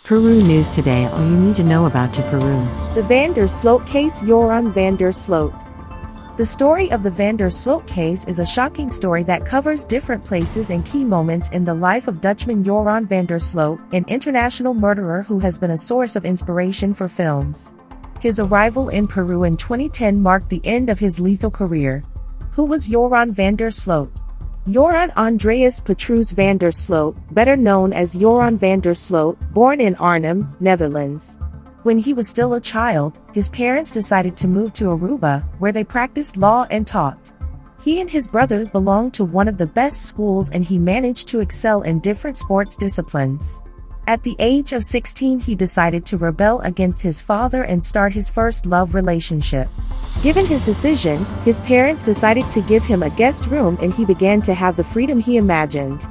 Peru News Today. All you need to know about Peru. The van der Sloot case. Joran van der Sloot. The story of the van der Sloot case is a shocking story that covers different places and key moments in the life of Dutchman Joran van der Sloot, an international murderer who has been a source of inspiration for films. His arrival in Peru in 2010 marked the end of his lethal career. Who was Joran van der Sloot? Joran Andreas Petrus van der Sloot, better known as Joran van der Sloot, born in Arnhem, Netherlands. When he was still a child, his parents decided to move to Aruba, where they practiced law and taught. He and his brothers belonged to one of the best schools and he managed to excel in different sports disciplines. At the age of 16, he decided to rebel against his father and start his first love relationship. Given his decision, his parents decided to give him a guest room and he began to have the freedom he imagined.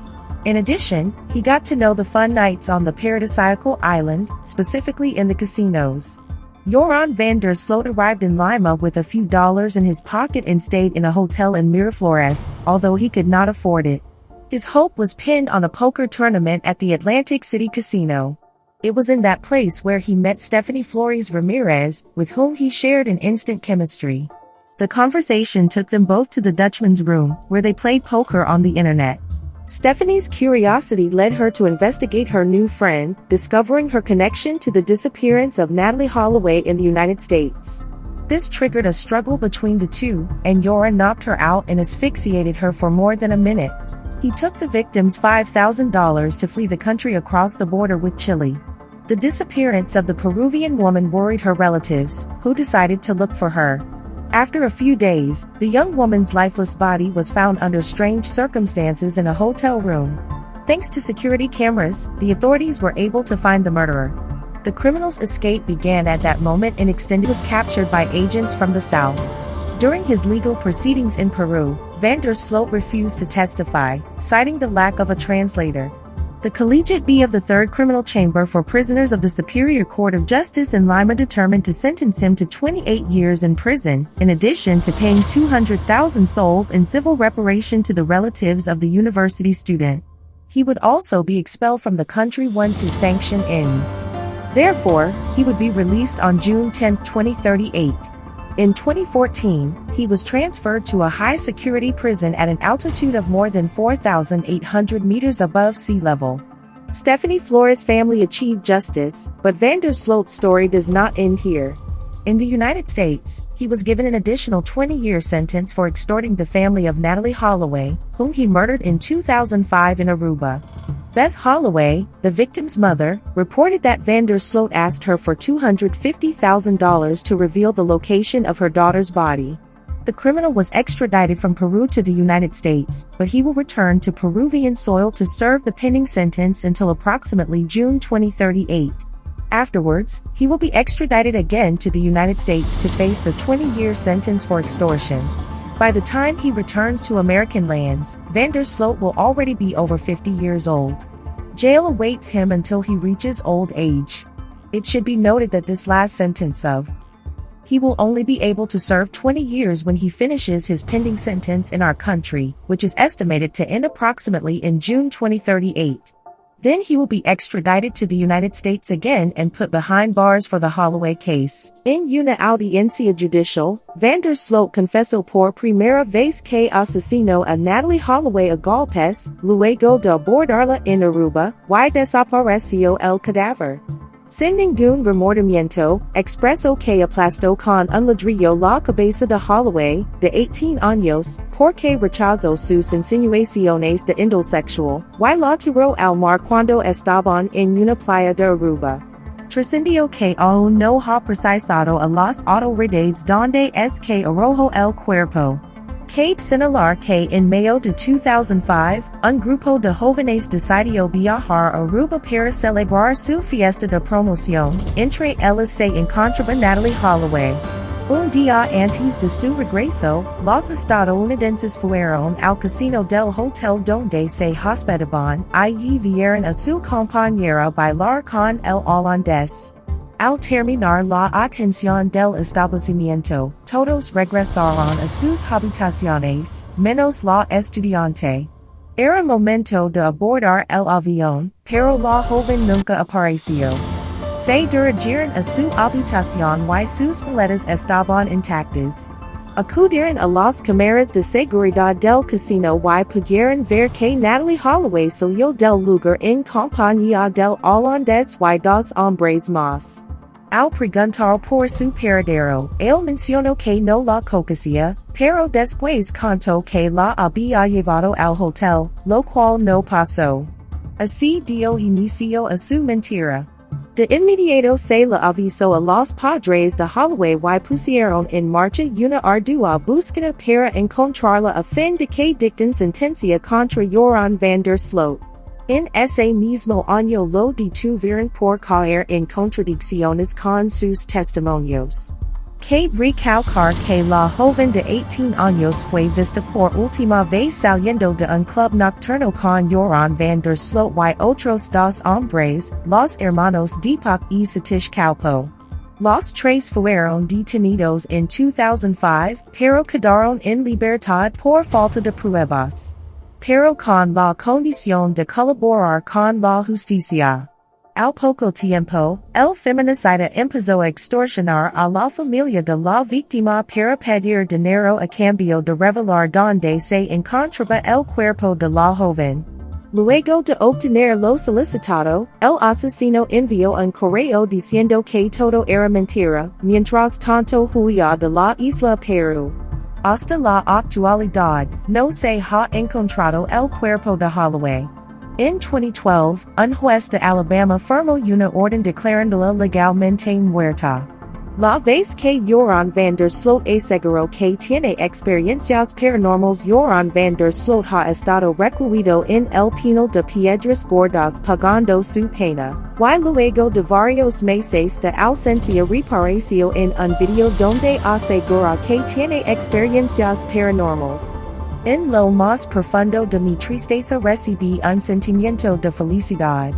In addition, he got to know the fun nights on the paradisiacal island, specifically in the casinos. Joran van der Sloot arrived in Lima with a few dollars in his pocket and stayed in a hotel in Miraflores, although he could not afford it. His hope was pinned on a poker tournament at the Atlantic City Casino. It was in that place where he met Stephanie Flores Ramirez, with whom he shared an instant chemistry. The conversation took them both to the Dutchman's room, where they played poker on the internet. Stephanie's curiosity led her to investigate her new friend, discovering her connection to the disappearance of Natalee Holloway in the United States. This triggered a struggle between the two, and Joran knocked her out and asphyxiated her for more than a minute. He took the victim's $5,000 to flee the country across the border with Chile. The disappearance of the Peruvian woman worried her relatives, who decided to look for her. After a few days, the young woman's lifeless body was found under strange circumstances in a hotel room. Thanks to security cameras, the authorities were able to find the murderer. The criminal's escape began at that moment and was captured by agents from the south. During his legal proceedings in Peru, van der Sloot refused to testify, citing the lack of a translator. The Collegiate B of the 3rd Criminal Chamber for Prisoners of the Superior Court of Justice in Lima determined to sentence him to 28 years in prison, in addition to paying 200,000 soles in civil reparation to the relatives of the university student. He would also be expelled from the country once his sanction ends. Therefore, he would be released on June 10, 2038. In 2014, he was transferred to a high-security prison at an altitude of more than 4,800 meters above sea level. Stephanie Flores' family achieved justice, but van der Sloot's story does not end here. In the United States, he was given an additional 20-year sentence for extorting the family of Natalee Holloway, whom he murdered in 2005 in Aruba. Beth Holloway, the victim's mother, reported that van der Sloot asked her for $250,000 to reveal the location of her daughter's body. The criminal was extradited from Peru to the United States, but he will return to Peruvian soil to serve the pending sentence until approximately June 2038. Afterwards, he will be extradited again to the United States to face the 20-year sentence for extortion. By the time he returns to American lands, van der Sloot will already be over 50 years old. Jail awaits him until he reaches old age. It should be noted that this last sentence he will only be able to serve 20 years when he finishes his pending sentence in our country, which is estimated to end approximately in June 2038. Then he will be extradited to the United States again and put behind bars for the Holloway case. En una audiencia judicial, van der Sloot confesó por primera vez que asesinó a Natalee Holloway a golpes, luego de abordarla en Aruba, y desapareció el cadáver. Sin ningún remordimiento, expresó que aplastó con un ladrillo la cabeza de Holloway, de 18 años, porque rechazó sus insinuaciones de índole sexual, y la tiró al mar cuando estaban en una playa de Aruba. Trascendió que aún no ha precisado a las autoridades donde es que arrojó el cuerpo. Cabe señalar que en mayo de 2005, un grupo de jóvenes decidió viajar a Aruba para celebrar su fiesta de promoción, entre ellos se encontraba Natalee Holloway. Un día antes de su regreso, los estadounidenses fueron al casino del hotel donde se hospedaban, y vieron a su compañera bailar con el holandés. Al terminar la atención del establecimiento, todos regresaron a sus habitaciones, menos la estudiante. Era momento de abordar el avión, pero la joven nunca apareció. Se dirigieron a su habitación y sus maletas estaban intactas. Acudieron a las cámaras de seguridad del casino y pudieron ver que Natalie Holloway salió del lugar en compañía del holandés y dos hombres más. Al preguntar por su paradero, él mencionó que no la conocía, pero después contó que la había llevado al hotel, lo cual no pasó. Así dio inicio a su mentira. De inmediato se le avisó a los padres de Holloway y pusieron en marcha una ardua búsqueda para encontrarla a fin de que dicten sentencia contra Joran van der Sloot. En ese mismo año lo detuvieron por caer en contradicciones con sus testimonios. Cabe recalcar que la joven de 18 años fue vista por última vez saliendo de un club nocturno con Joran van der Sloot y otros dos hombres, los hermanos Deepak y Satish Kalpo. Los tres fueron detenidos en 2005, pero quedaron en libertad por falta de pruebas. Pero con la condición de colaborar con la justicia. Al poco tiempo, el feminicida empezó a extorsionar a la familia de la víctima para pedir dinero a cambio de revelar donde se encontraba el cuerpo de la joven. Luego de obtener lo solicitado, el asesino envió un correo diciendo que todo era mentira, mientras tanto huía de la isla Peru. Hasta la actualidad, no se ha encontrado el cuerpo de Holloway. En 2012, un juez de Alabama firmó una orden declarándola legalmente muerta. La vez que Joran van der Sloot aseguró que tiene experiencias paranormales. Joran van der Sloot ha estado recluido en el penal de Piedras Gordas pagando su pena, y luego de varios meses de ausencia reapareció en un video donde asegura que tiene experiencias paranormales. En lo más profundo de mi tristeza recibí un sentimiento de felicidad.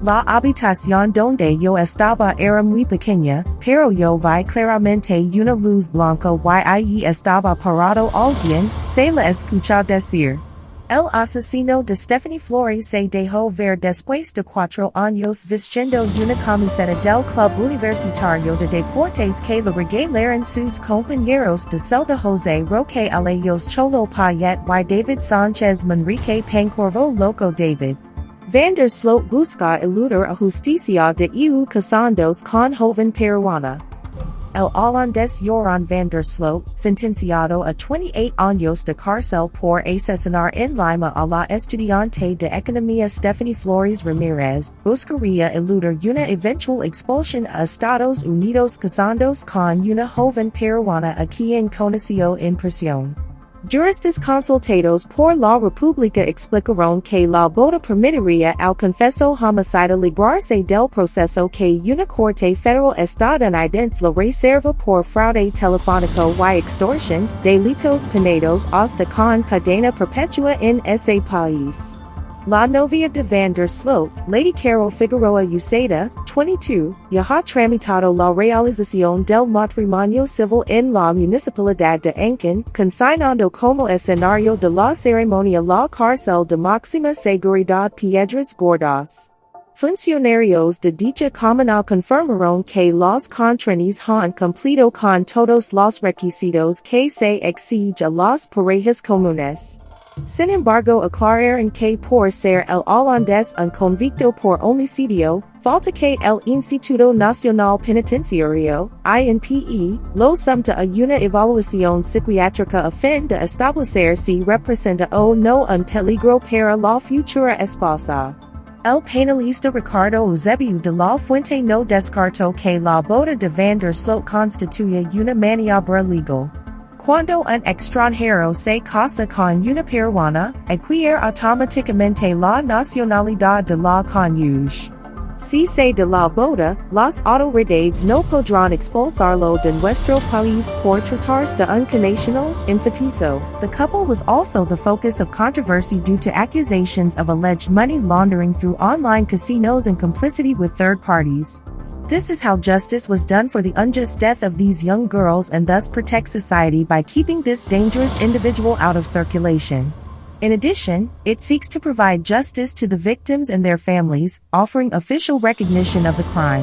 La habitación donde yo estaba era muy pequeña, pero yo vi claramente una luz blanca y allí estaba parado alguien, se le escuchó decir. El asesino de Stephanie Flores se dejó ver después de 4 años vistiendo una camiseta del Club Universitario de Deportes que le regalaron sus compañeros de Celta Jose Roque Alejos Cholo Payet y David Sánchez Manrique Pancorvo Loco David. Van der Sloot busca eludir a justicia de EU casados con joven peruana. El holandés Joran van der Sloot, sentenciado a 28 años de cárcel por asesinar en Lima a la estudiante de economía Stephanie Flores Ramírez, buscaría eludir una eventual expulsión a Estados Unidos casados con una joven peruana a quien conoció en prisión. Juristas consultados por la República explicaron que la boda permitiría al confeso homicida librarse del proceso que una corte federal estadounidense lo reserva por fraude telefónico y extorsión, delitos penados hasta con cadena perpetua en ese país. La novia de Van der Sloot, Lady Carol Figueroa Uceda, 22, ya ha tramitado la realización del matrimonio civil en la municipalidad de Ancón, consignando como escenario de la ceremonia la cárcel de máxima seguridad Piedras Gordas. Funcionarios de dicha comunal confirmaron que los contranis han cumplido con todos los requisitos que se exige a las parejas comunes. Sin embargo, aclararon que por ser el holandés un convicto por homicidio, falta que el Instituto Nacional Penitenciario, INPE, lo someta a una evaluación psiquiátrica a fin de establecer si representa o no un peligro para la futura esposa. El penalista Ricardo Eusebio de la Fuente no descartó que la boda de Van der Sloot constituye una maniobra legal. Cuando un extranjero se casa con una peruana, adquiere automáticamente la nacionalidad de la cónyuge. Si se de la boda, las autoridades no podrán expulsarlo de nuestro país por tratarse de un connacional infanticidio. The couple was also the focus of controversy due to accusations of alleged money laundering through online casinos and complicity with third parties. This is how justice was done for the unjust death of these young girls and thus protect society by keeping this dangerous individual out of circulation. In addition, it seeks to provide justice to the victims and their families, offering official recognition of the crime.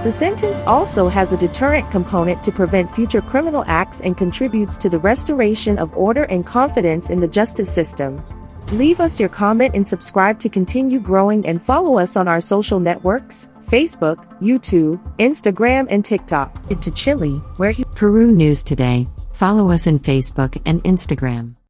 The sentence also has a deterrent component to prevent future criminal acts and contributes to the restoration of order and confidence in the justice system. Leave us your comment and subscribe to continue growing, and follow us on our social networks, Facebook, YouTube, Instagram, and TikTok. To Chile, where he Peru News Today. Follow us on Facebook and Instagram.